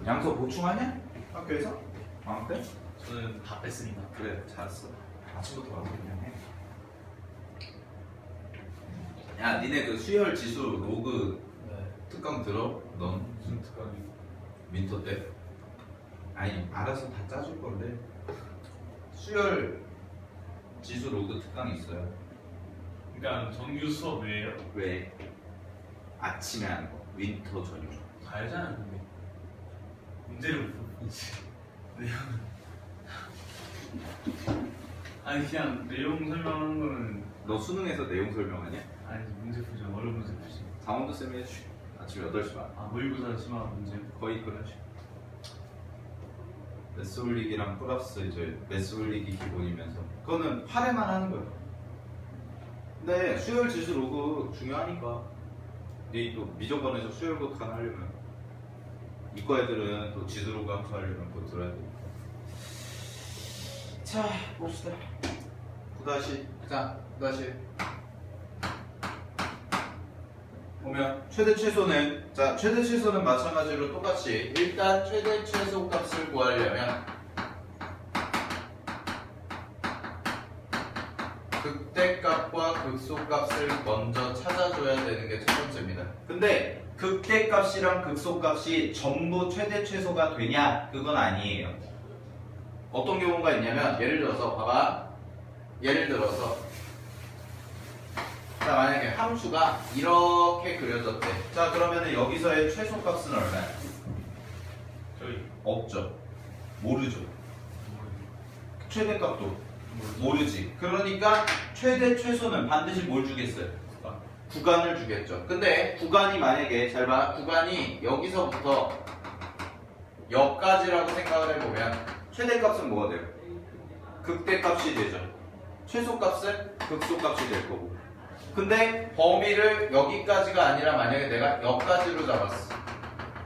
양서 보충하냐? 학교에서? 방학 때? 저는 다 뺐습니다. 그래, 잘했어. 아침부터 와서 그냥 해. 야, 니네 그 수열 지수 로그 네. 특강 들어? 넌 무슨 특강이? 민터 때? 아니, 알아서 다 짜줄 건데. 수열 지수 로그 특강이 있어요. 그러니까 정규 수업 왜요? 왜? 아침에 하는 거. 윈터 전용. 다 알잖아요, 근데. 문제를 못 풀지. 내용은. 아니 그냥 내용 설명하는 거는 너 수능에서 내용 설명하냐? 아니 문제 풀죠. 어려운 문제 풀지. 강원도 쌤이 해주시. 아침 8시 반. 아 모의고사 심한 문제. 거의 그런 식. 매스 올리기랑 플러스 이제 매스 올리기 기본이면서 그거는 8회만 하는 거예요. 근데 수열 지수 로그 중요하니까. 근데 또 미적원에서 수열 극한 하려면 이과 애들은 또 지수 로그 함수 하려면 그거 들어야 되니까. 자, 봅시다. 9다시. 자, 9다시. 보면 최대 최소는, 자, 최대 최소는 마찬가지로 똑같이 일단 최대 최소 값을 구하려면 극대값과 극소값을 먼저 찾아줘야 되는 게 첫 번째입니다. 근데 극대값이랑 극소값이 전부 최대 최소가 되냐? 그건 아니에요. 어떤 경우가 있냐면 예를 들어서 봐봐. 예를 들어서 자, 만약에 함수가 이렇게 그려졌대. 자, 그러면은 여기서의 최소값은 얼마야? 저희 없죠. 모르죠. 최대값도 모르지. 그러니까 최대 최소는 반드시 뭘 주겠어요? 구간을 주겠죠. 근데 구간이 만약에 잘 봐. 구간이 여기서부터 여기까지라고 생각을 해보면 최대값은 뭐가 돼요? 극대값이 되죠. 최소값은 극소값이 될 거고. 근데 범위를 여기까지가 아니라 만약에 내가 여기까지로 잡았어.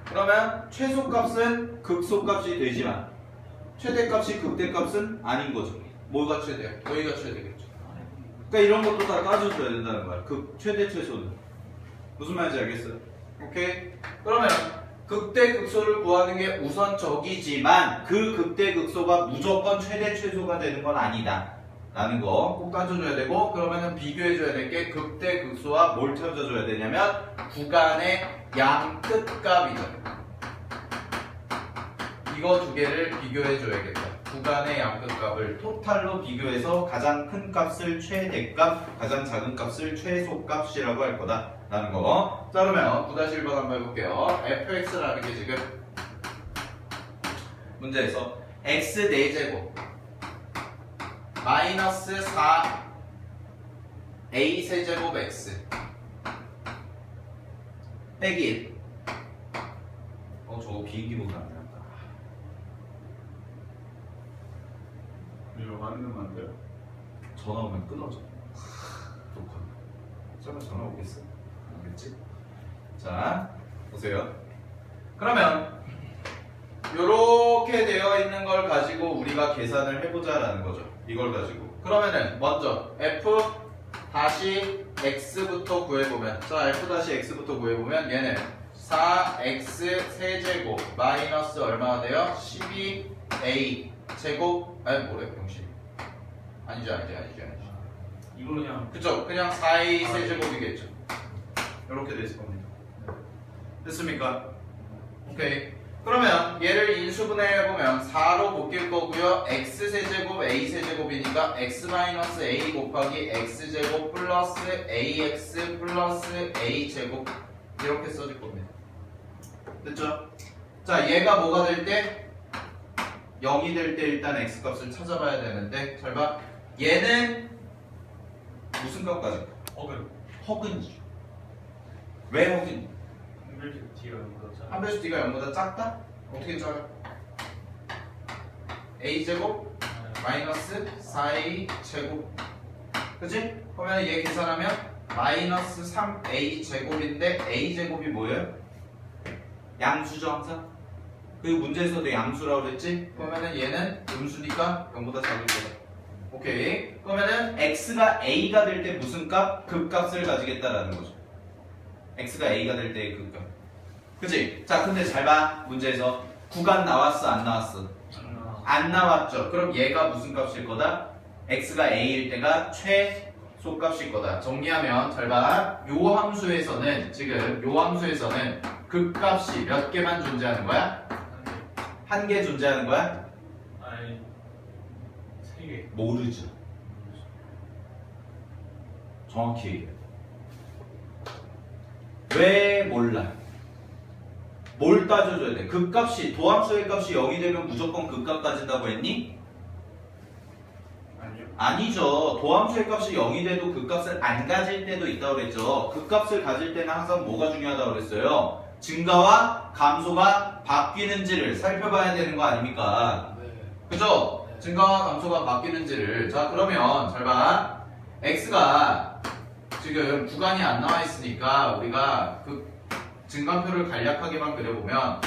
그러면 최소값은 극소값이 되지만 최대값이 극대값은 아닌 거죠. 뭐가 최대야? 여기가 최대겠죠. 그러니까 이런 것도 다 따져줘야 된다는 거야. 최대 최소는. 무슨 말인지 알겠어요? 오케이? 그러면 극대 극소를 구하는 게 우선적이지만 그 극대 극소가 무조건 최대 최소가 되는 건 아니다 라는 거 꼭 따져줘야 되고, 그러면은 비교해줘야 될 게 극대 극소와 뭘 찾아줘야 되냐면 구간의 양 끝값이죠. 이거 두 개를 비교해줘야겠다. 구간의 양 끝값을 토탈로 비교해서 가장 큰 값을 최대값, 가장 작은 값을 최소값이라고 할 거다 라는 거. 자, 그러면 9-1번 한번 해볼게요. fx라는 게 지금 문제에서 x 4제곱 마이너스 4 a 세제곱 x 빼기 1. 저거 비행기 보면 안 된다. 이거 만들면 안 돼요? 전화 오면 끊어져. 녹화. 설마 전화 오겠어? 안 오겠지? 자, 보세요. 그러면 요렇게 되어 있는 걸 가지고 우리가 계산을 해보자라는 거죠. 이걸 가지고. 그러면은 먼저 f 다시 x부터 구해보면, 자, f 다시 x부터 구해보면 얘는 4x 세제곱 마이너스 얼마가 돼요? 12a 제곱, 아니 뭐래? 병신. 아니죠. 이거 그냥 그쵸? 그냥 4a 세제곱이겠죠. 이렇게 됐을 겁니다. 됐습니까? 오케이. 그러면 얘를 인수분해해보면 4로 묶일 거고요. x 세제곱 a 세제곱이니까 x 마이너스 a 곱하기 x 제곱 플러스 ax 플러스 a 제곱 이렇게 써질 겁니다. 됐죠? 자, 얘가 뭐가 될 때? 0이 될 때 일단 x 값을 찾아봐야 되는데, 잘 봐. 얘는 무슨 값까지? 허근이죠. 왜 허근이? 한별씩 뒤가 이거죠. 한 배수 d가 0보다 작다? 어떻게 작아? a 제곱 마이너스 4a 제곱, 그치? 그러면 얘 계산하면 마이너스 3a 제곱인데 a 제곱이 뭐예요? 양수죠 항상? 그리고 문제에서도 양수라고 그랬지? 그러면은 얘는 음수니까 0보다 작을 거다. 오케이. 그러면은 x가 a가 될 때 무슨 값? 극값을 가지겠다라는 거죠. x가 a가 될 때의 극값. 그치? 자, 근데 잘 봐. 문제에서 구간 나왔어 안 나왔어? 아, 안 나왔죠. 그럼 얘가 무슨 값일 거다? x가 a일 때가 최소값일 거다. 정리하면 잘 봐. 요 함수에서는 지금 요 함수에서는 극값이 몇 개만 존재하는 거야? 한 개 존재하는 거야? 아니 3개. 모르죠. 정확히 얘기해. 왜 몰라? 뭘 따져줘야 돼? 극값이 도함수의 값이 0이 되면 무조건 극값 가진다고 했니? 아니요. 아니죠. 도함수의 값이 0이 돼도 극값을 안 가질 때도 있다고 그랬죠. 극값을 가질 때는 항상 뭐가 중요하다고 그랬어요? 증가와 감소가 바뀌는지를 살펴봐야 되는 거 아닙니까? 네. 그죠? 증가와 감소가 바뀌는지를. 자, 그러면 잘 봐. x가 지금 구간이 안 나와 있으니까 우리가 그 증간표를 간략하게만 그려보면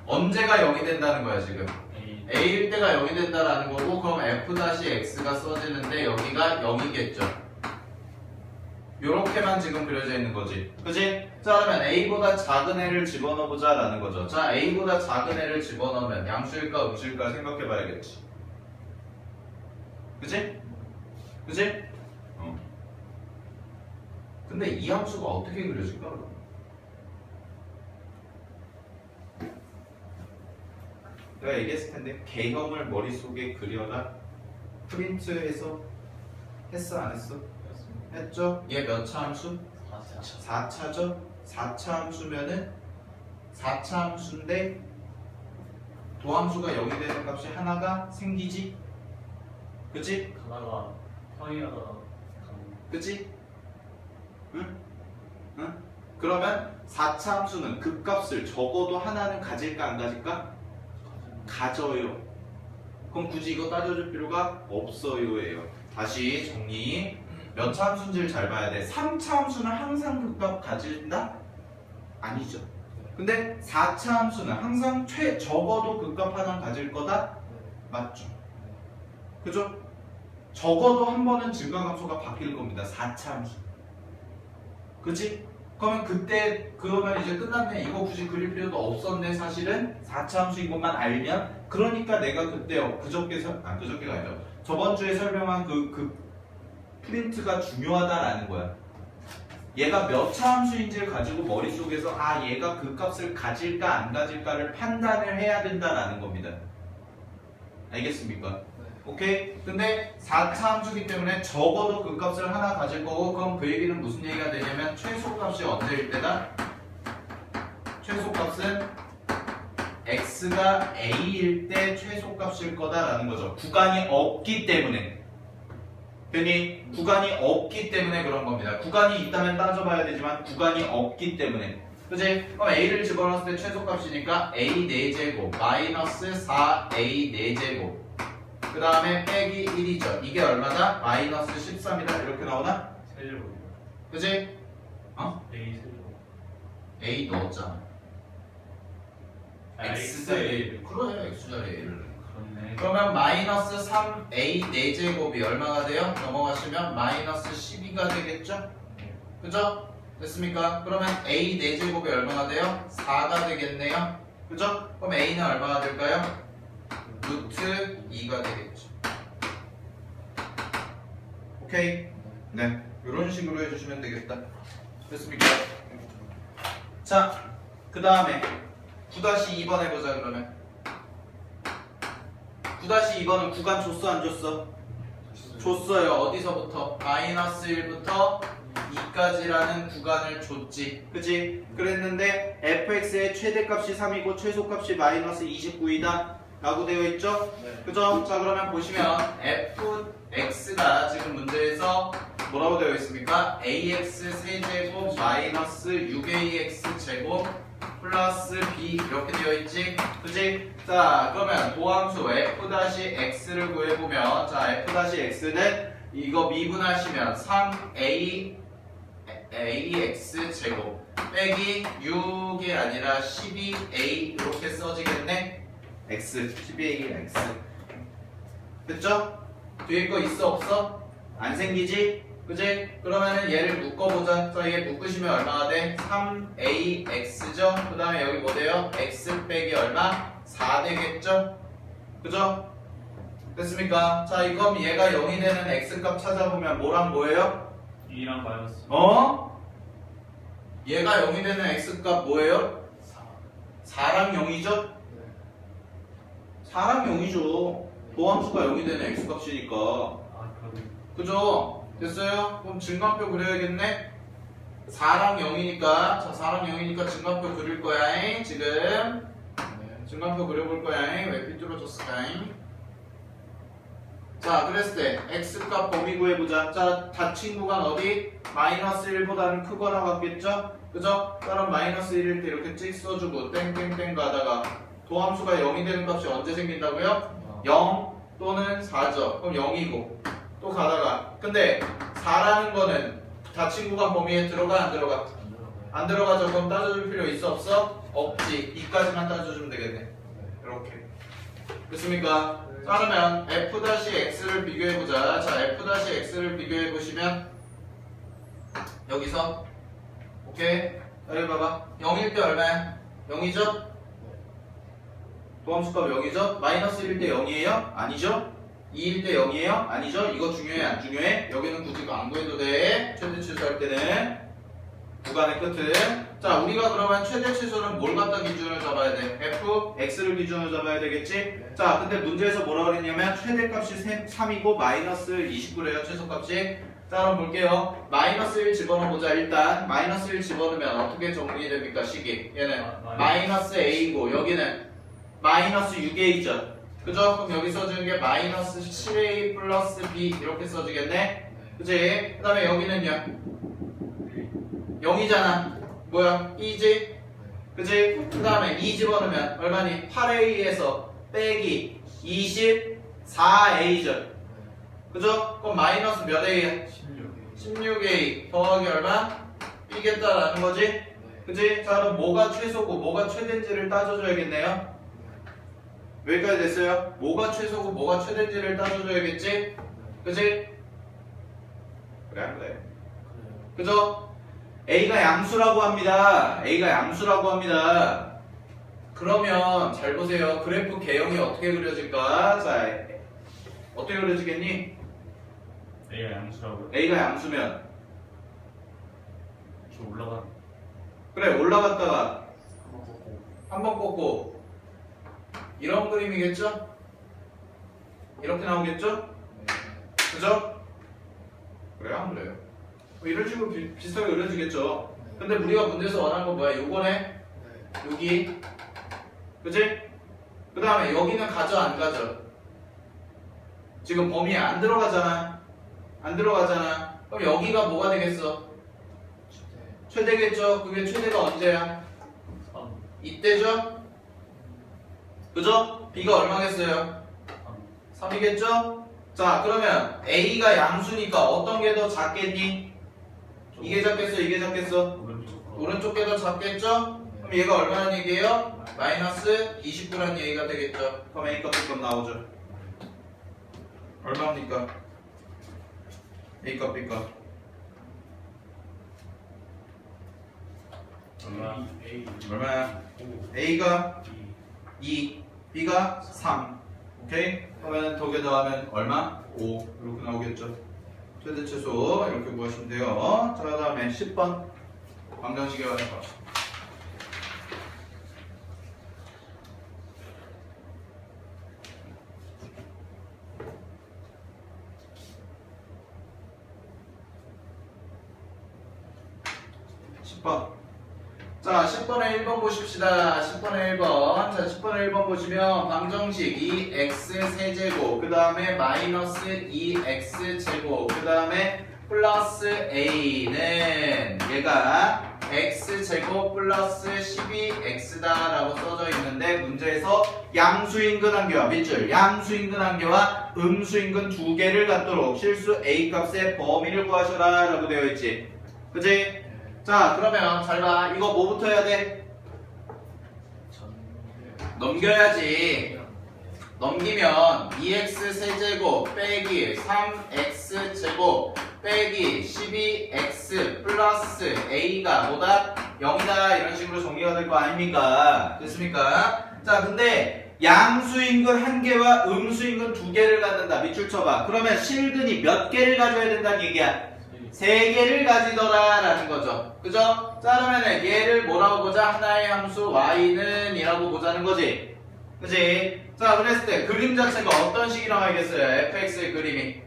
언제가 0이 된다는 거야 지금. A. a일 때가 0이 된다라는 거고, 그럼 f-x가 써지는데 여기가 0이겠죠. 요렇게만 지금 그려져 있는 거지. 그지? 자, 그러면 a보다 작은 애를 집어넣어보자 라는 거죠. 자, a보다 작은 애를 집어넣으면 양수일까 음수일까 생각해 봐야겠지. 그지? 그지? 근데 이 함수가 어떻게 그려질까? 그럼? 내가 얘기했을 텐데 개형을 머릿속에 그려라. 프린트해서 했어 안 했어? 했죠? 얘 몇 차 함수? 4차죠? 4차 함수면은 4차 함수인데 도함수가 0이 되는 값이 하나가 생기지? 그치? 가다가 평이하다가 그치? 응? 응? 그러면 4차 함수는 극값을 적어도 하나는 가질까 안 가질까? 가져요. 그럼 굳이 이거 따져줄 필요가 없어요예요. 다시 정리. 몇 차 함수인지를 잘 봐야 돼. 3차 함수는 항상 극값 가진다? 아니죠. 근데 4차 함수는 항상 적어도 극값 하나 가질 거다? 맞죠. 그죠? 적어도 한 번은 증가함수가 바뀔 겁니다. 4차 함수. 그치? 그러면 그러면 이제 끝났네. 이거 굳이 그릴 필요도 없었네. 사실은 4차 함수인 것만 알면. 그러니까 내가 그저께가 아니라 저번 주에 설명한 그 프린트가 중요하다라는 거야. 얘가 몇 차 함수인지를 가지고 머릿속에서 얘가 그 값을 가질까 안 가질까를 판단을 해야 된다라는 겁니다. 알겠습니까? 오케이? 근데 4차 함수기 때문에 적어도 그 값을 하나 가질 거고, 그럼 그 얘기는 무슨 얘기가 되냐면 최소값이 언제일 때다? 최소값은 x가 a일 때 최소값일 거다라는 거죠. 구간이 없기 때문에. 괜히 구간이 없기 때문에 그런 겁니다. 구간이 있다면 따져봐야 되지만 구간이 없기 때문에. 그치? 그럼 a를 집어넣었을 때 최소값이니까 a 4제곱 마이너스 4a 4제곱 그 다음에 빼기 1이죠. 이게 얼마다? 마이너스 13이다. 이렇게 나오나? 세제곱. 그치? A 세제곱. a 넣었잖아. x자리 그래, x자리 a를. 그렇네. 그러면 마이너스 3a 4제곱이 얼마가 돼요? 넘어가시면 마이너스 12가 되겠죠? 그죠? 됐습니까? 그러면 a 4제곱이 얼마가 돼요? 4가 되겠네요. 그죠? 그럼 a는 얼마가 될까요? 루트 2가 되겠죠. 오케이? 네, 이런 식으로 해주시면 되겠다. 됐습니까? 자, 그 다음에 9-2번 해보자. 그러면 9-2번은 구간 줬어 안 줬어? 줬어요. 어디서부터? 마이너스 1부터 2까지라는 구간을 줬지. 그치? 그랬는데 fx의 최대값이 3이고 최소값이 마이너스 29이다 라고 되어 있죠? 네. 그죠? 자, 그러면 보시면 fx가 지금 문제에서 뭐라고 되어 있습니까? ax 세제곱 마이너스 6ax 제곱 플러스 b 이렇게 되어 있지? 그치? 자, 그러면 도함수 f-x를 구해보면, 자, f-x는 이거 미분하시면 3ax 제곱 빼기 6이 아니라 12a 이렇게 써지겠네? x 12a x 됐죠? 뒤에 거 있어 없어? 안 생기지? 그지? 그러면은 얘를 묶어보자. 자, 얘 묶으시면 얼마가 돼? 3ax죠? 그 다음에 여기 뭐 돼요? x 빼기 얼마? 4 되겠죠? 그죠? 됐습니까? 자, 이건 얘가 0이 되는 x값 찾아보면 뭐랑 뭐예요? 2랑 마이너스 어? 얘가 0이 되는 x값 뭐예요? 4랑 0이죠? 4랑 0이죠. 도함수가 0이 되는 x값이니까. 아 그러네. 그죠? 됐어요? 그럼 증간표 그려야겠네? 4랑 0이니까, 자, 4랑 0이니까 증간표 그릴 거야, 지금. 증간표 그려볼 거야, 왜 삐뚤어졌을까? 자, 그랬을 때, x값 범위 구해보자. 자, 닫힌 구간 어디? 마이너스 1보다는 크거나 같겠죠? 그죠? 그럼 마이너스 1일 때 이렇게 찍 써주고, 땡땡땡 가다가, 도함수가 0이 되는 값이 언제 생긴다고요? 0 또는 4죠. 그럼 0이고. 또 가다가 근데 4라는 거는 닫힌 구간 범위에 들어가 안 들어가? 안 들어가죠. 그럼 따져줄 필요 있어 없어? 없지. 2까지만 따져주면 되겠네. 이렇게 됐습니까? 자, 그러면 f-x를 비교해보자. 자, f-x를 비교해보시면 여기서 오케이. 여기 봐봐. 0일 때 얼마야? 0이죠? 도함수값 0이죠? 마이너스 1일 때 0이에요? 아니죠? 2일 때 0이에요? 아니죠? 이거 중요해 안 중요해? 여기는 굳이 안 구해도 돼. 최대 최소할 때는 구간의 끝은. 자, 우리가 그러면 최대 최소는 뭘 갖다 기준으로 잡아야 돼? f, x를 기준으로 잡아야 되겠지? 자, 근데 문제에서 뭐라 그랬냐면 최대값이 3이고 마이너스 29래요. 최소값이. 자, 그럼 볼게요. 마이너스 1 집어넣어보자. 일단 마이너스 1 집어넣으면 어떻게 정리이 됩니까? 식이. 얘는 마이너스 a고 여기는 마이너스 6a죠. 그죠? 그럼 여기 써주는 게 마이너스 7a 플러스 b 이렇게 써주겠네? 그치? 그 다음에 여기는요 0이잖아. 뭐야? 2지? 그치? 그 다음에 2 집어넣으면 얼마니? 8a에서 빼기 24a죠. 그죠? 그럼 마이너스 몇 a야? 16a 더하기 얼마? b겠다라는 거지? 그치? 자, 그럼 뭐가 최소고 뭐가 최대인지를 따져줘야겠네요. 여기까지 됐어요? 뭐가 최소고 뭐가 최대인지를 따져줘야겠지? 그치? 그래 안 그래? 그죠? A가 양수라고 합니다. A가 양수라고 합니다. 그러면 잘 보세요. 그래프 개형이 어떻게 그려질까? 자, 어떻게 그려지겠니? A가 양수라고요? A가 양수면 저 올라가. 그래 올라갔다가 한번 걷고. 한번 꺾고 이런 그림이겠죠? 이렇게 나오겠죠? 그죠? 그래요? 안 그래요? 뭐 이런 식으로 비슷하게 그려지겠죠? 근데 우리가 문제에서 원하는 건 뭐야? 요거네? 여기 그치? 그 다음에 여기는 가져 안 가져? 지금 범위에 안 들어가잖아. 안 들어가잖아. 그럼 여기가 뭐가 되겠어? 최대겠죠? 그게 최대가 언제야? 3. 이때죠? 그죠? B가 얼마겠어요? 3이겠죠? 자, 그러면 A가 양수니까 어떤 게 더 작겠니? 이게 작겠어? 이게 작겠어? 오른쪽. 오른쪽 게 더 작겠죠? 그럼 얘가 얼마나 얘기해요? 마이너스 29라는 얘기가 되겠죠? 그럼 A값 B값 나오죠? 얼마입니까? A값 B값 얼마? A. 얼마야? 5. A가 2. 2, B가 3. 오케이? 그러면 두 개 더하면 얼마? 5. 이렇게 나오겠죠? 최대 최소 이렇게 구하시면 돼요. 자, 그 다음에 10번 방정식의 관해서. 자, 10번에 1번 보십시다. 10번에 1번. 자, 10번에 1번 보시면 방정식 2x 세제곱, 그 다음에 마이너스 2x 제곱, 그 다음에 플러스 a는 얘가 x 제곱 플러스 12x다 라고 써져 있는데 문제에서 양수인근 한개와 밑줄 양수인근 한개와 음수인근 두 개를 갖도록 실수 a 값의 범위를 구하셔라 라고 되어 있지. 그치? 자, 그러면 잘 봐. 이거 뭐부터 해야 돼? 넘겨야지. 넘기면 2x 세제곱 빼기 3x 제곱 빼기 12x 플러스 a가 뭐다? 0이다 이런 식으로 정리가 될 거 아닙니까? 됐습니까? 자 근데 양수인근 1개와 음수인근 2개를 갖는다. 밑줄 쳐봐. 그러면 실근이 몇 개를 가져야 된다는 얘기야? 3개를 가지더라 라는 거죠. 그죠? 자 그러면 얘를 뭐라고 보자? 하나의 함수 y는 이라고 보자는 거지. 그지? 자 그랬을 때 그림 자체가 어떤 식이 나와야겠어요? fx의 그림이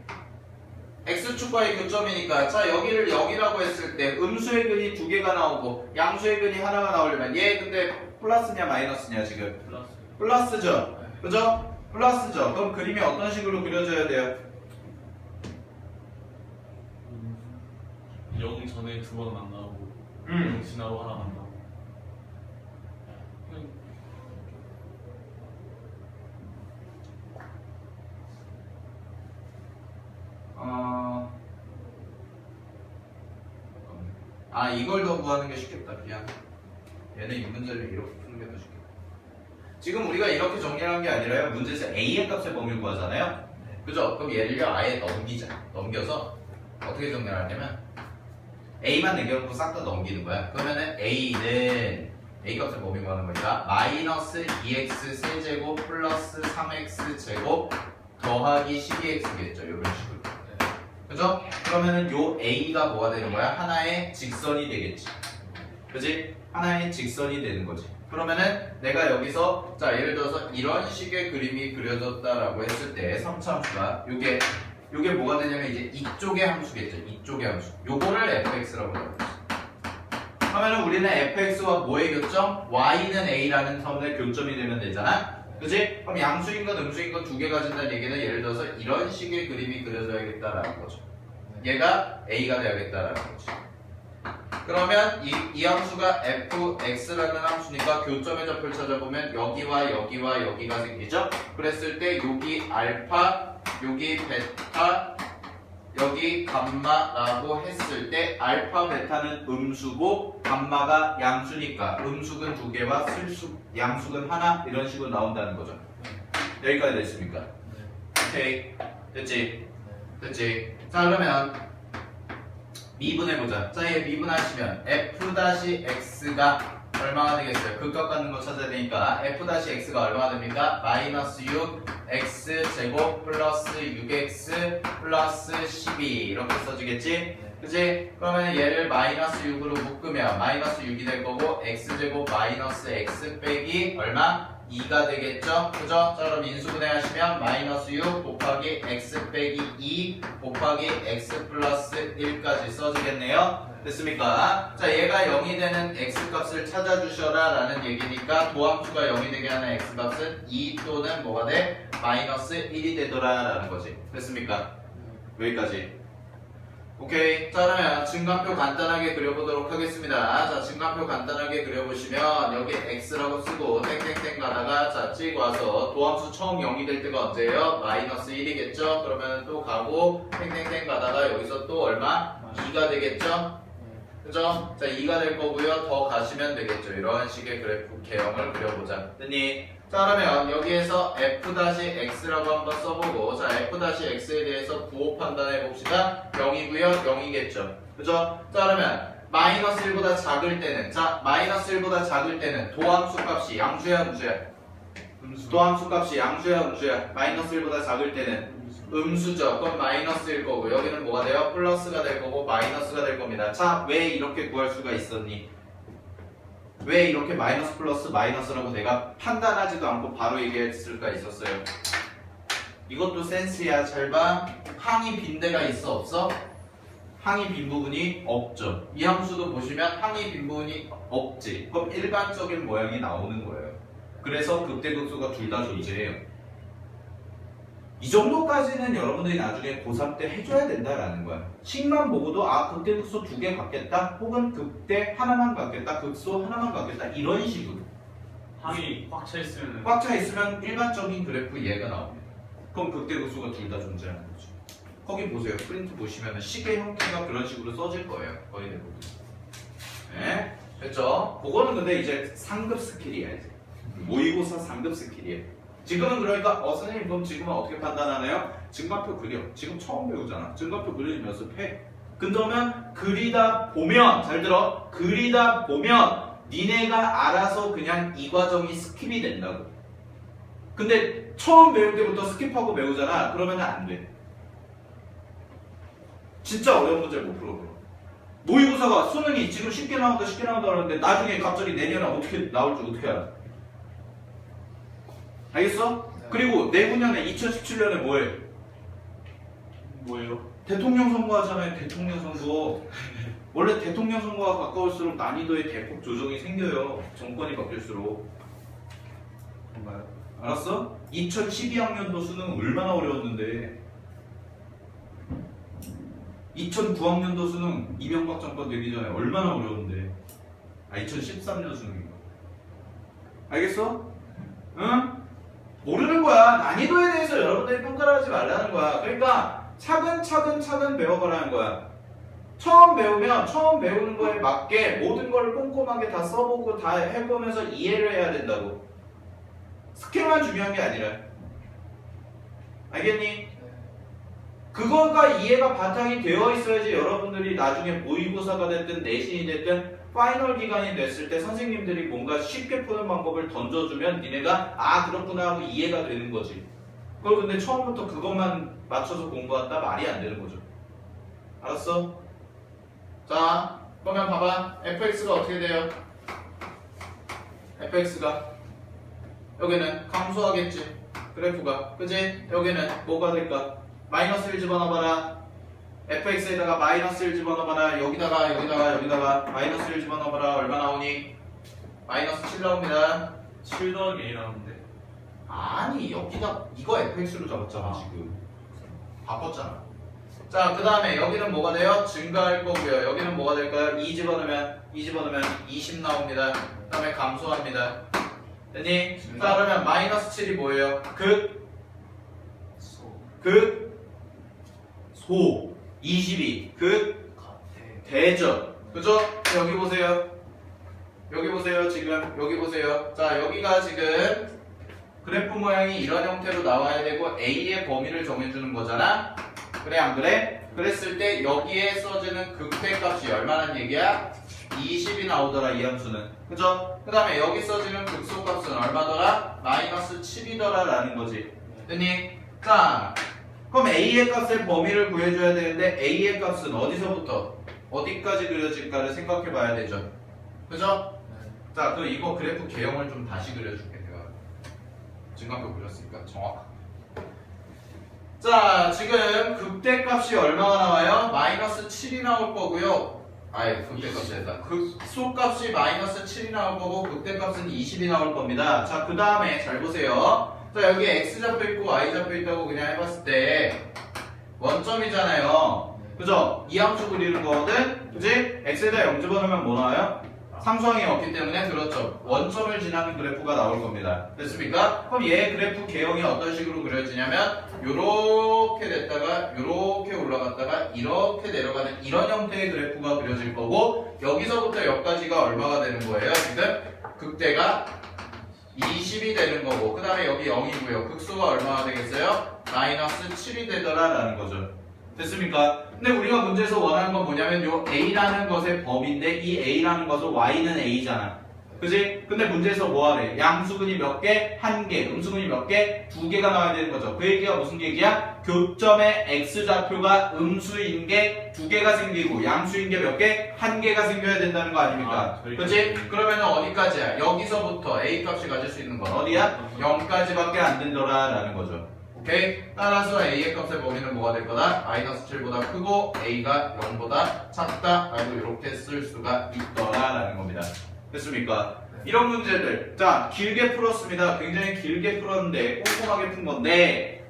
x축과의 교점이니까 자 여기를 0이라고 했을 때 음수의 근이 2개가 나오고 양수의 근이 하나가 나오려면 얘 근데 플러스냐 마이너스냐 지금? 플러스. 플러스죠? 그죠? 플러스죠? 그럼 그림이 어떤 식으로 그려져야 돼요? 0 전에 2번 만나고 0 지나고 하나 만나고. 이걸 더 구하는 게 쉽겠다. 미안. 얘는 이 문제를 이렇게 푸는 게 더 쉽겠다. 지금 우리가 이렇게 정리한 게 아니라요. 문제에서 a의 값의 범위를 구하잖아요. 그죠? 그럼 얘를요 아예 넘기자. 넘겨서 어떻게 정리를 하냐면 a만 남겨놓고 싹 다 넘기는 거야. 그러면은 a는 a 값의 범위 구하는 거니까 마이너스 2x 세제곱 플러스 3x 제곱 더하기 12x겠죠. 이런 식으로. 그죠? 그러면은 요 a가 뭐가 되는 거야? 하나의 직선이 되겠지. 그지? 하나의 직선이 되는 거지. 그러면은 내가 여기서 자 예를 들어서 이런 식의 그림이 그려졌다라고 했을 때 3차 함수가 요게 뭐가 되냐면 이제 이쪽의 함수겠죠. 이쪽의 함수. 요거를 fx라고 하는 거지. 하면은 우리는 fx와 뭐의 교점? y는 a라는 선의 교점이 되면 되잖아. 그지? 그럼 양수인건 음수인건 2개 가진다는 얘기는 예를 들어서 이런 식의 그림이 그려져야겠다라는 거죠. 얘가 a가 돼야겠다라는 거지. 그러면 이 함수가 fx라는 함수니까 교점의 좌표를 찾아보면 여기와 여기와 여기가 생기죠? 그랬을 때 여기 알파, 여기 베타, 여기 감마라고 했을 때 알파, 베타는 음수고 감마가 양수니까 음수근 2개와 양수근 하나 이런 식으로 나온다는 거죠. 여기까지 됐습니까? 오케이. 됐지? 됐지? 자 그러면 미분해보자. 자 얘 미분하시면 f-x가 얼마가 되겠어요? 극값 갖는 거 찾아야 되니까 f-x가 얼마가 됩니까? 마이너스 6 x 제곱 플러스 6x 플러스 12 이렇게 써주겠지? 그치? 그러면 얘를 마이너스 6으로 묶으면 마이너스 6이 될 거고 x제곱 마이너스 x 빼기 얼마? 2가 되겠죠? 그죠? 자 그럼 인수분해 하시면 마이너스 6 곱하기 x 빼기 2 곱하기 x 플러스 1까지 써주겠네요. 됐습니까? 자 얘가 0이 되는 x값을 찾아주셔라 라는 얘기니까 도함수가 0이 되게 하는 x값은 2 또는 뭐가 돼? 마이너스 1이 되더라 라는 거지. 됐습니까? 여기까지. 오케이. 자 그러면 증간표 간단하게 그려보도록 하겠습니다. 자 증간표 간단하게 그려보시면 여기 x라고 쓰고 땡땡땡 가다가 자 찍어 와서 도함수 처음 0이 될 때가 언제예요? 마이너스 1이겠죠? 그러면 또 가고 땡땡땡 가다가 여기서 또 얼마? 2가 되겠죠? 그죠? 자 2가 될 거고요. 더 가시면 되겠죠. 이런 식의 그래프 개형을 그려보자. 됐니? 자 그러면 여기에서 f-x라고 한번 써보고 자 f-x에 대해서 부호 판단해 봅시다. 0이고요 0이겠죠. 그죠? 자 그러면 마이너스 1보다 작을 때는 자 마이너스 1보다 작을 때는 도함수 값이 양수야 음수야? 도함수 값이 양수야 음수야? 마이너스 1보다 작을 때는 음수죠. 그럼 마이너스일 거고 여기는 뭐가 돼요? 플러스가 될 거고 마이너스가 될 겁니다. 자 왜 이렇게 구할 수가 있었니? 왜 이렇게 마이너스 플러스 마이너스라고 내가 판단하지도 않고 바로 얘기할 수가 있었어요? 이것도 센스야. 잘 봐. 항이 빈 데가 있어 없어? 항이 빈 부분이 없죠. 이 함수도 보시면 항이 빈 부분이 없지. 그럼 일반적인 모양이 나오는 거예요. 그래서 극대극소가 둘 다 존재해요. 이 정도까지는 여러분들이 나중에 고3 때 해줘야 된다라는 거야. 식만 보고도 극대극소 2개 갖겠다 혹은 극대 하나만 갖겠다 극소 하나만 갖겠다 이런 식으로 항이 꽉 차 있으면 꽉 차 있으면 일반적인 그래프 얘가 나옵니다. 그럼 극대극소가 둘 다 존재하는 거죠. 거기 보세요. 프린트 보시면 시계 형태가 그런 식으로 써질 거예요. 거의 대부분. 네? 됐죠? 그거는 근데 이제 상급 스킬이야. 이제. 모의고사 상급 스킬이에요. 지금은 그러니까 선생님 그럼 지금은 어떻게 판단하나요? 증가표 그려. 지금 처음 배우잖아. 증가표 그리면서 해. 그러면 그리다 보면 잘 들어. 그리다 보면 니네가 알아서 그냥 이 과정이 스킵이 된다고. 근데 처음 배울 때부터 스킵하고 배우잖아. 그러면 안 돼. 진짜 어려운 문제를 못 풀어. 모의고사가 수능이 지금 쉽게 나온다 그러는데 나중에 갑자기 내년에 어떻게 나올지 어떻게 알아? 알겠어? 그리고 내후년에 2017년에 뭐해? 뭐예요? 대통령 선거하잖아요. 대통령 선거. 원래 대통령 선거가 가까울수록 난이도의 대폭 조정이 생겨요. 정권이 바뀔수록. 정말 알았어? 2012학년도 수능 얼마나 어려웠는데 2009학년도 수능 이명박 정권 되기 전에 얼마나 어려웠는데 2013년 수능인가 알겠어? 응? 모르는 거야. 난이도에 대해서 여러분들이 평가를 하지 말라는 거야. 그러니까 차근차근 배워가라는 거야. 처음 배우면 처음 배우는 거에 맞게 모든 걸 꼼꼼하게 다 써보고 다 해보면서 이해를 해야 된다고. 스킬만 중요한 게 아니라. 알겠니? 그거가 이해가 바탕이 되어 있어야지 여러분들이 나중에 모의고사가 됐든 내신이 됐든 파이널 기간이 됐을 때 선생님들이 뭔가 쉽게 푸는 방법을 던져주면 니네가 아 그렇구나 하고 이해가 되는 거지. 그걸 근데 처음부터 그것만 맞춰서 공부한다? 말이 안 되는 거죠. 알았어? 자 그러면 봐봐. fx가 어떻게 돼요? fx가 여기는 감소하겠지. 그래프가 그지? 여기는 뭐가 될까? 마이너스를 집어넣어봐라. fx에다가 마이너스를 집어넣어봐라. 여기다가 마이너스를 집어넣어봐라. 얼마 나오니? 마이너스 7 나옵니다. 7 더하기 A 나오는데 아니 여기다 이거 fx로 잡았잖아. 지금 바꿨잖아. 자 그 다음에 여기는 뭐가 돼요? 증가할 거고요. 여기는 뭐가 될까요? 2 집어넣으면 20 나옵니다. 그 다음에 감소합니다. 됐니? 자 그러면 마이너스 7이 뭐예요? 소 22 대죠. 그죠? 여기 보세요. 여기 보세요. 지금 여기 보세요. 자 여기가 지금 그래프 모양이 이런 형태로 나와야 되고 A의 범위를 정해주는 거잖아. 그래 안 그래? 그랬을 때 여기에 써지는 극대값이 얼마란 얘기야? 20이 나오더라 이 함수는. 그죠? 그 다음에 여기 써지는 극소값은 얼마더라? 마이너스 7이더라 라는 거지. 됐니? 자 그럼 A의 값의 범위를 구해줘야 되는데 A의 값은 어디서부터 어디까지 그려질까를 생각해 봐야 되죠. 그죠? 자 그럼 이거 그래프 개형을 좀 다시 그려줄게. 내가 증강표 그렸으니까 정확하게. 자 지금 극대값이 얼마가 나와요? 마이너스 7이 나올 거고요. 아예 극대값이 됐다. 극소값이 마이너스 7이 나올 거고 극대값은 20이 나올 겁니다. 자 그 다음에 잘 보세요. 자 여기 x 잡혀있고 y 잡혀있다고 그냥 해봤을 때 원점이잖아요. 그죠? 이 함수 그리는 거거든? 그지? x에다 0 집어넣으면 뭐 나와요? 상수항이 없기 때문에 그렇죠. 원점을 지나는 그래프가 나올 겁니다. 됐습니까? 그럼 얘 그래프 개형이 어떤 식으로 그려지냐면 요렇게 됐다가 요렇게 올라갔다가 이렇게 내려가는 이런 형태의 그래프가 그려질 거고 여기서부터 여기까지가 얼마가 되는 거예요? 지금 극대가 20이 되는 거고 그 다음에 여기 0이고요. 극소가 얼마가 되겠어요? 마이너스 7이 되더라 라는 거죠. 됐습니까? 근데 우리가 문제에서 원하는 건 뭐냐면 요 A라는 것의 범위인데 이 A라는 것은 Y는 A잖아. 그지? 근데 문제에서 뭐 하래? 양수근이 몇 개? 한 개. 음수근이 몇 개? 두 개가 나와야 되는 거죠. 그 얘기가 무슨 얘기야? 교점의 X좌표가 음수인 게 두 개가 생기고 양수인 게 몇 개? 한 개가 생겨야 된다는 거 아닙니까? 그치? 그러면 어디까지야? 여기서부터 A 값이 가질 수 있는 건 어디야? 0까지밖에 안 된더라 라는 거죠. 오케이? 따라서 A의 값의 범위는 뭐가 될 거다? 마이너스 7보다 크고 A가 0보다 작다 라고 이렇게 쓸 수가 있더라 라는 겁니다. 됐습니까? 이런 문제들 자 길게 풀었습니다. 굉장히 길게 풀었는데 꼼꼼하게 푼 건데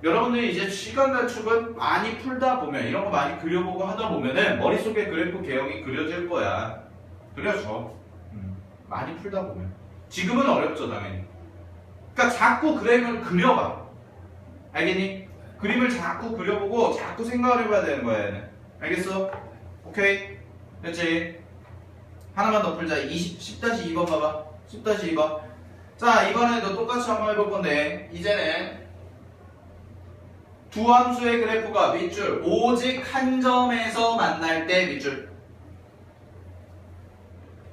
여러분들이 이제 시간 단축은 많이 풀다 보면 이런 거 많이 그려보고 하다 보면은 머릿속에 그래프 개형이 그려질 거야. 그려져. 많이 풀다 보면 지금은 어렵죠 당연히. 그러니까 자꾸 그림을 그려봐. 알겠니? 그림을 자꾸 그려보고 자꾸 생각을 해봐야 되는 거야 얘는. 알겠어? 오케이? 됐지? 하나만 더 풀자. 10-2번 봐봐. 두 함수의 그래프가 밑줄 오직 한 점에서 만날 때 밑줄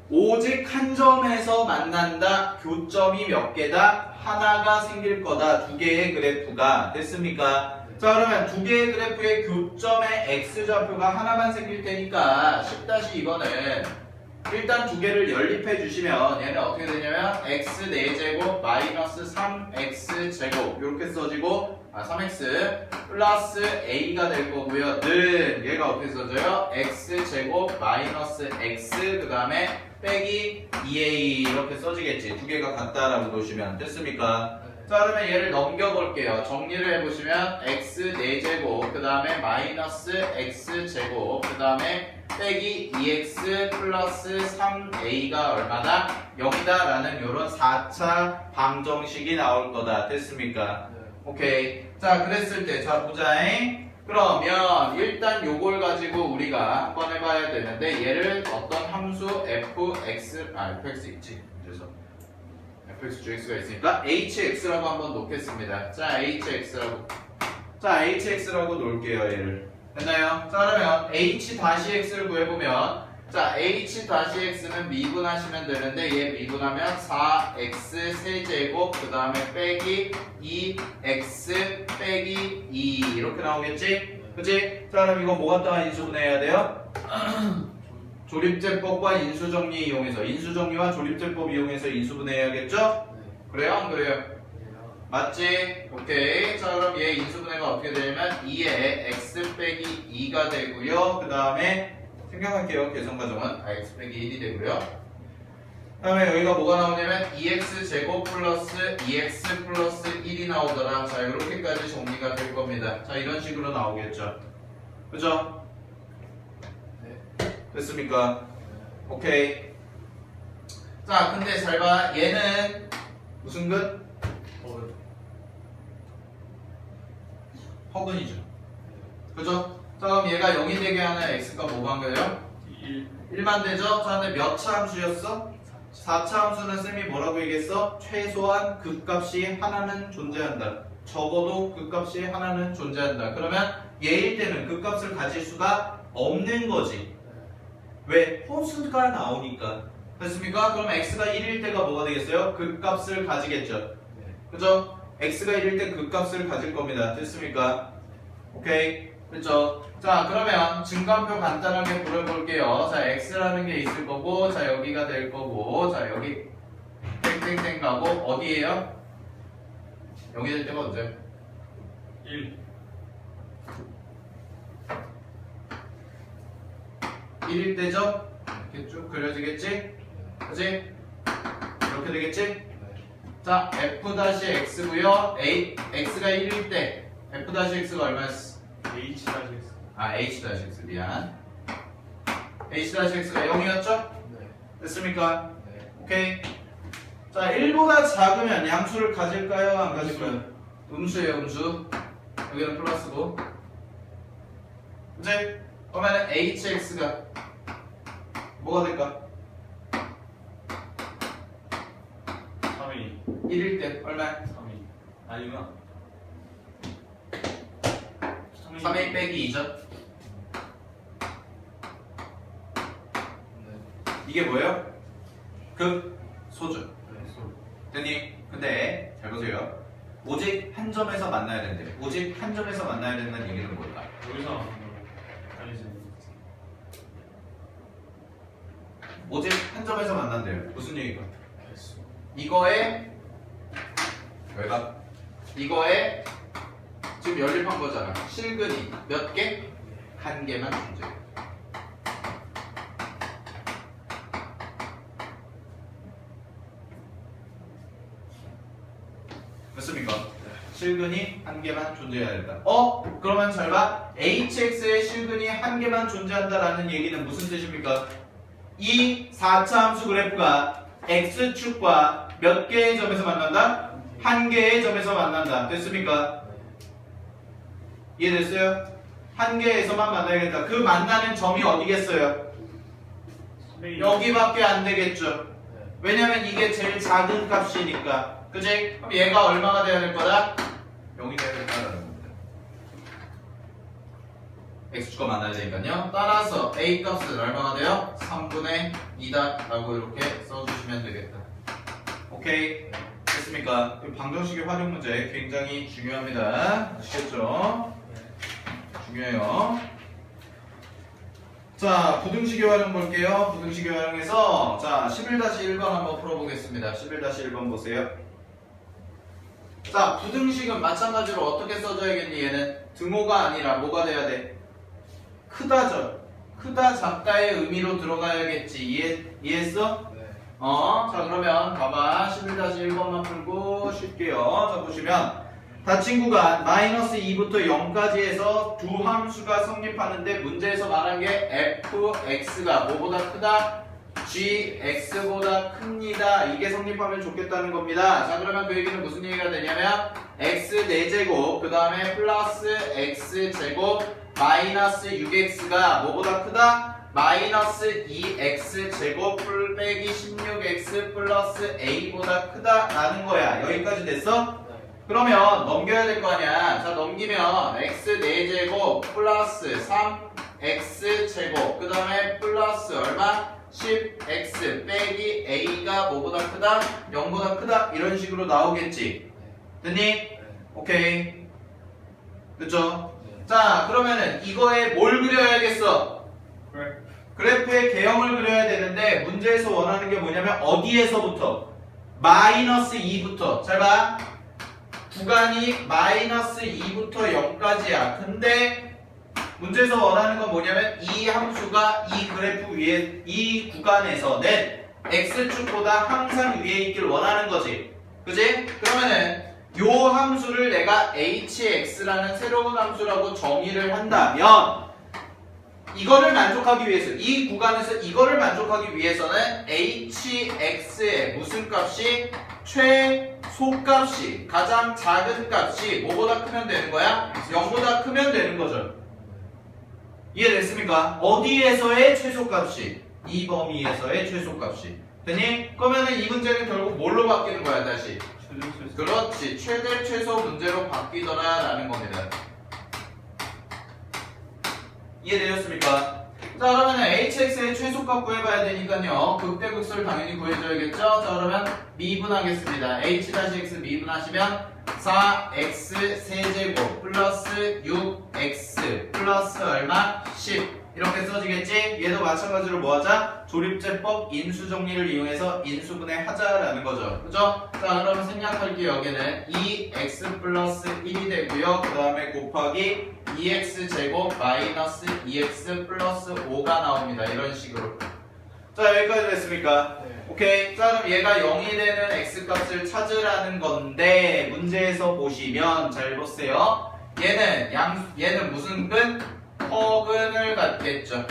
오직 한 점에서 만난다. 교점이 몇 개다? 하나가 생길 거다. 두 개의 그래프가 됐습니까? 자, 그러면 두 개의 그래프의 교점의 x좌표가 하나만 생길 테니까 10-2번은 일단 두 개를 연립해 주시면 얘는 어떻게 되냐면 x 4제곱 마이너스 3x 제곱 이렇게 써지고 3x 플러스 a가 될 거고요. 는 얘가 어떻게 써져요? x제곱 마이너스 x 그 다음에 빼기 2a 이렇게 써지겠지. 두 개가 같다라고 놓으시면 됐습니까? 자, 그러면 얘를 넘겨볼게요. 정리를 해보시면 x 4제곱 그 다음에 마이너스 x제곱 그 다음에 빼기 2x 플러스 3a가 얼마다? 0이다 라는 요런 4차 방정식이 나올 거다. 됐습니까? 오케이. 자, 그랬을 때 자 보자잉. 그러면 일단 요걸 가지고 우리가 한번 해봐야 되는데 얘를 어떤 함수 fx 있지. 그래서 fx x가 있으니까 hx라고 한번 놓겠습니다. 자, hx라고 놓을게요. 얘를 됐나요? 자, 그러면 h-x를 구해보면 자, h-x는 미분하시면 되는데 얘 미분하면 4x 세제곱 그 다음에 빼기 2x 빼기 2 이렇게 나오겠지? 그치? 자, 그럼 이거 뭐 갖다가 인수분해해야 돼요? 조립제법과 인수정리 이용해서 인수정리와 조립제법 이용해서 인수분해해야겠죠? 그래요? 안 그래요? 맞지? 오케이. 자, 그럼 얘 인수분해가 어떻게 되냐면 2에 x 빼기 2가 되고요. 그 다음에 생각할게요. 계산 과정은 x 빼기 1이 되고요. 그 다음에 여기가 뭐가 나오냐면 2x 제곱 플러스 2x 플러스 1이 나오더라. 자, 이렇게까지 정리가 될 겁니다. 자, 이런 식으로 나오겠죠. 그죠? 됐습니까? 오케이. 자, 근데 잘 봐. 얘는 무슨 근? 허근이죠. 그죠? 자, 그럼 얘가 0이 되게 하는 x가 뭐가 한 거예요? 1만 되죠? 자, 근데 몇 차 함수였어? 4차 함수는 쌤이 뭐라고 얘기했어? 최소한 극값이 하나는 존재한다. 적어도 극값이 하나는 존재한다. 그러면 얘일 때는 극값을 가질 수가 없는 거지. 왜? 허수가 나오니까. 됐습니까? 그럼 x가 1일 때가 뭐가 되겠어요? 극값을 가지겠죠. 그죠? x가 1일 때 극값을 가질 겁니다. 됐습니까? 오케이. 그렇죠? 자, 그러면 증가표 간단하게 그려볼게요. 자, x라는 게 있을 거고, 자, 여기가 될 거고, 자, 여기 땡땡땡 가고, 어디에요? 여기 될 때가 언제? 1. 1일 때죠? 이렇게 쭉 그려지겠지? 그치? 이렇게 되겠지? 자, f-x고요. x가 1일 때 f-x가 얼마였어? H-X. h-x 미안. h-x가 0이었죠? 네. 됐습니까? 네. 오케이. 자, 1보다 작으면 양수를 가질까요? 안 가질까요? 음수예요, 음수. 여기는 플러스고. 그치? 그러면 hx가 뭐가 될까? 3이. 1일 때 얼마? 3이. 아니구나. 3a 빼기 2죠? 네. 이게 뭐예요? 극소죠. 네. 됐니? 근데 잘 보세요. 오직 한 점에서 만나야 된대. 오직 한 점에서 만나야 된다는 얘기는 뭘까? 여기서 아니지. 오직 한 점에서 만난대요. 무슨 얘기가? 개수. 이거에 외곽 이거에 지금 연립한 거잖아. 실근이 몇 개? 한 개만 존재해. 됐습니까? 실근이 한 개만 존재해야 된다. 그러면 잘 봐. hx의 실근이 한 개만 존재한다라는 얘기는 무슨 뜻입니까? 이 4차 함수 그래프가 x축과 몇 개의 점에서 만난다? 한 개의 점에서 만난다. 됐습니까? 이해됐어요? 한 개에서만 만나야겠다. 그 만나는 점이 어디겠어요? 여기밖에 안 되겠죠. 왜냐면 이게 제일 작은 값이니까. 그치? 그럼 얘가 얼마가 돼야 될 거다? 0이 돼야 된다는 겁니다. x축과 만나야 되니까요. 따라서 a 값은 얼마가 돼요? 3분의 2다 라고 이렇게 써주시면 되겠다. 오케이 됐습니까? 방정식의 활용 문제 굉장히 중요합니다. 아시겠죠? 중요해요. 자, 부등식의 활용 볼게요. 부등식의 활용해서 자 11-1번 한번 풀어보겠습니다. 11-1번 보세요. 자, 부등식은 마찬가지로 어떻게 써줘야겠니? 얘는 등호가 아니라 뭐가 돼야 돼? 크다죠. 크다 작다의 의미로 들어가야겠지. 이해했어? 네. 자 그러면 봐봐. 11-1번만 풀고 쉴게요. 자 보시면 닫힌 구간 마이너스 2부터 0까지 해서 두 함수가 성립하는데 문제에서 말한 게 fx가 뭐보다 크다? gx보다 큽니다. 이게 성립하면 좋겠다는 겁니다. 자 그러면 그 얘기는 무슨 얘기가 되냐면 x 4제곱 그 다음에 플러스 x제곱 마이너스 6x가 뭐보다 크다? 마이너스 2x제곱 빼기 16x 플러스 a보다 크다라는 거야. 여기까지 됐어? 그러면 넘겨야 될 거 아니야. 자 넘기면 x 4제곱 플러스 3x제곱 그 다음에 플러스 얼마? 10x 빼기 a가 뭐보다 크다? 0보다 크다? 이런 식으로 나오겠지. 됐니? 오케이. 됐죠? 자 그러면은 이거에 뭘 그려야겠어? 그래프의 개형을 그려야 되는데 문제에서 원하는 게 뭐냐면 어디에서부터? 마이너스 2부터. 잘 봐. 구간이 마이너스 2부터 0까지야. 근데 문제에서 원하는 건 뭐냐면 이 함수가 이 그래프 위에 이 구간에서는 x축보다 항상 위에 있길 원하는 거지. 그지? 그러면은 요 함수를 내가 hx라는 새로운 함수라고 정의를 한다면 이거를 만족하기 위해서 이 구간에서 이거를 만족하기 위해서는 hx의 무슨 값이 최소값이 가장 작은 값이 뭐보다 크면 되는 거야? 0보다 크면 되는 거죠. 이해됐습니까? 어디에서의 최소값이? 이 범위에서의 최소값이. 되니? 그러면은 이 문제는 결국 뭘로 바뀌는 거야 다시? 그렇지. 최대 최소 문제로 바뀌더라 라는 겁니다. 이해되셨습니까? 자 그러면 hx의 최소값 구해봐야 되니까요. 극대극소를 당연히 구해줘야겠죠? 자 그러면 미분하겠습니다. h-x 미분하시면 4x 세제곱 플러스 6x 플러스 얼마? 10 이렇게 써지겠지? 얘도 마찬가지로 뭐하자? 조립제법 인수정리를 이용해서 인수분해 하자라는 거죠. 그죠? 자 그러면 생략할게요. 여기는 2x 플러스 1이 되고요. 그 다음에 곱하기 2x제곱 마이너스 2x 플러스 5가 나옵니다. 이런 식으로. 자 여기까지 됐습니까? 네. 오케이. 자 그럼 얘가 0이 되는 x값을 찾으라는 건데 문제에서 보시면 잘 보세요. 얘는 무슨 근? 허근을 갖겠죠.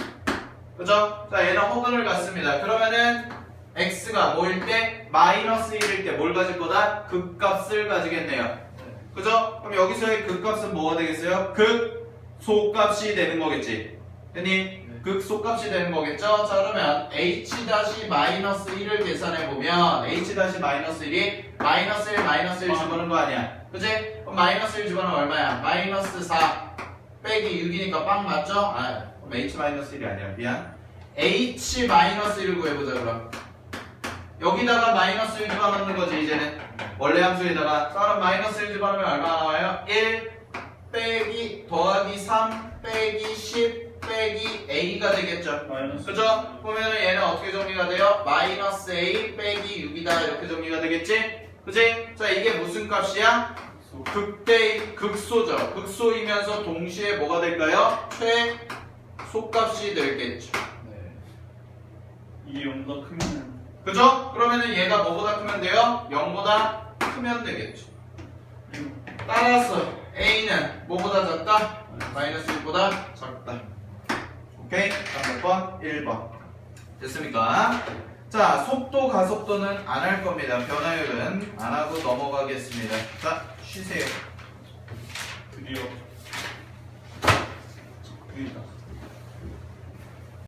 그죠? 자 얘는 허근을 갖습니다. 그러면은 x가 뭐일 때? 마이너스 1일 때 뭘 가질 거다? 극값을 가지겠네요. 그죠? 그럼 여기서의 극값은 뭐가 되겠어요? 극소값이 되는 거겠지. 됐니? 극소값이 되는 거겠죠? 자 그러면 h-1을 계산해보면 h-1이 마이너스 1 마이너스 1 집어넣은 거 아니야. 그치? 그럼 마이너스 1 집어넣으면 얼마야? 마이너스 4 빼기 6이니까 빵 맞죠? 그럼 h-1이 아니야. 미안. h-1을 구해보자 그럼. 여기다가 마이너스 1 집어넣는 거지 이제는. 원래 함수에다가. 그럼 마이너스 1 집어넣으면 얼마 나와요? 1 빼기 더하기 3 빼기 10 빼기 a가 되겠죠. 그죠? 보면은 얘는 어떻게 정리가 돼요? 마이너스 a 빼기 6이다 이렇게 정리가 되겠지? 그지? 자 이게 무슨 값이야? 극소죠. 극소이면서 동시에 뭐가 될까요? 최소값이 되겠죠. 네. 이게 0보다 크면 그죠? 그러면은 얘가 뭐보다 크면 돼요? 0보다 크면 되겠죠. 따라서 a는 뭐보다 작다? 마이너스 1보다 작다. 오케이? 다음 몇 번? 1번. 됐습니까? 자, 속도, 가속도는 안 할 겁니다. 변화율은 안 하고 넘어가겠습니다. 자, 쉬세요. 드디어.